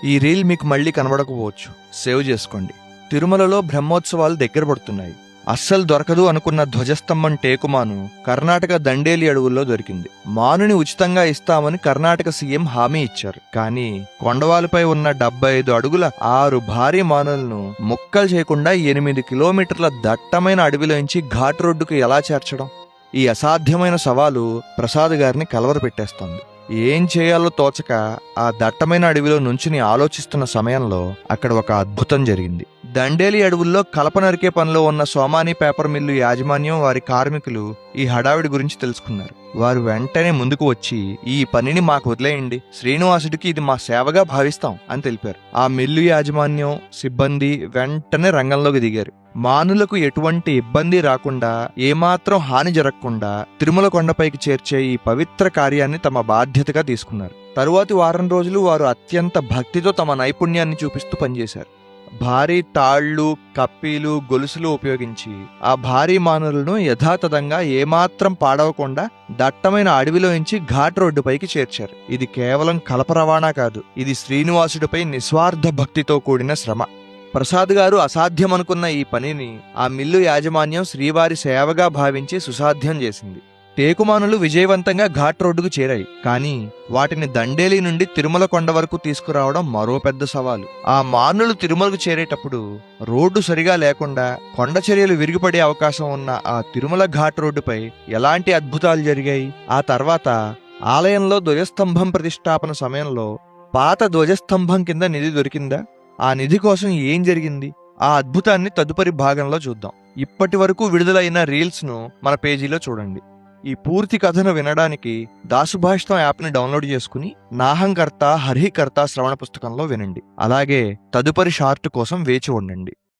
ఈ రీల్ మీకు మళ్ళీ కనబడకపోవచ్చు, సేవ్ చేసుకోండి. తిరుమలలో బ్రహ్మోత్సవాలు దగ్గర పడుతున్నాయి. అస్సలు దొరకదు అనుకున్న ధ్వజస్తంభం టేకుమాను కర్ణాటక దండేలి అడవుల్లో దొరికింది. మానుని ఉచితంగా ఇస్తామని కర్ణాటక సీఎం హామీ ఇచ్చారు. కానీ కొండవాలపై ఉన్న 75 అడుగుల 6 భారీ మానులను ముక్కలు చేయకుండా 8 కిలోమీటర్ల దట్టమైన అడవిలోంచి ఘాట్ రోడ్డుకు ఎలా చేర్చడం? ఈ అసాధ్యమైన సవాలు ప్రసాద్ గారిని కలవరపెట్టేస్తోంది. ఏం చేయాలో తోచక ఆ దట్టమైన అడవిలో నుంచుని ఆలోచిస్తున్న సమయంలో అక్కడ ఒక అద్భుతం జరిగింది. దండేలి అడవుల్లో కలప నరికే పనిలో ఉన్న సోమాని పేపర్ మిల్లు యాజమాన్యం, వారి కార్మికులు ఈ హడావిడి గురించి తెలుసుకున్నారు. వారు వెంటనే ముందుకు వచ్చి, ఈ పనిని మాకు వదిలేయండి, శ్రీనివాసుడికి ఇది మా సేవగా భావిస్తాం అని తెలిపారు. ఆ మిల్లు యాజమాన్యం, సిబ్బంది వెంటనే రంగంలోకి దిగారు. మానులకు ఎటువంటి ఇబ్బంది రాకుండా, ఏమాత్రం హాని జరగకుండా తిరుమల కొండపైకి చేర్చే ఈ పవిత్ర కార్యాన్ని తమ బాధ్యతగా తీసుకున్నారు. తరువాతి వారం రోజులు వారు అత్యంత భక్తితో తమ నైపుణ్యాన్ని చూపిస్తూ పనిచేశారు. భారీ తాళ్లు, కప్పీలు, గొలుసులు ఉపయోగించి ఆ భారీ మానులను యథాతథంగా ఏమాత్రం పాడవకుండా దట్టమైన అడవిలోంచి ఘాట్ రోడ్డుపైకి చేర్చారు. ఇది కేవలం కలప రవాణా కాదు, ఇది శ్రీనివాసుడిపై నిస్వార్థ భక్తితో కూడిన శ్రమ. ప్రసాద్ గారు అసాధ్యమనుకున్న ఈ పనిని ఆ మిల్లు యాజమాన్యం శ్రీవారి సేవగా భావించి సుసాధ్యం చేసింది. టేకుమానులు విజయవంతంగా ఘాట్ రోడ్డుకు చేరాయి. కానీ వాటిని దండేలి నుండి తిరుమల కొండ వరకు తీసుకురావడం మరో పెద్ద సవాలు. ఆ మానులు తిరుమలకు చేరేటప్పుడు రోడ్డు సరిగా లేకుండా కొండ చర్యలు విరిగిపడే అవకాశం ఉన్న ఆ తిరుమల ఘాట్ రోడ్డుపై ఎలాంటి అద్భుతాలు జరిగాయి? ఆ తర్వాత ఆలయంలో ధ్వజస్తంభం ప్రతిష్టాపన సమయంలో పాత ధ్వజస్తంభం కింద నిధి దొరికిందా? ఆ నిధి కోసం ఏం జరిగింది? ఆ అద్భుతాన్ని తదుపరి భాగంలో చూద్దాం. ఇప్పటి వరకు విడుదలైన రీల్స్ ను మన పేజీలో చూడండి. ఈ పూర్తి కథను వినడానికి దాసుభాషితం యాప్ని డౌన్లోడ్ చేసుకుని నాహంకర్త హరికర్త శ్రవణ పుస్తకంలో వినండి. అలాగే తదుపరి షార్ట్ కోసం వేచి ఉండండి.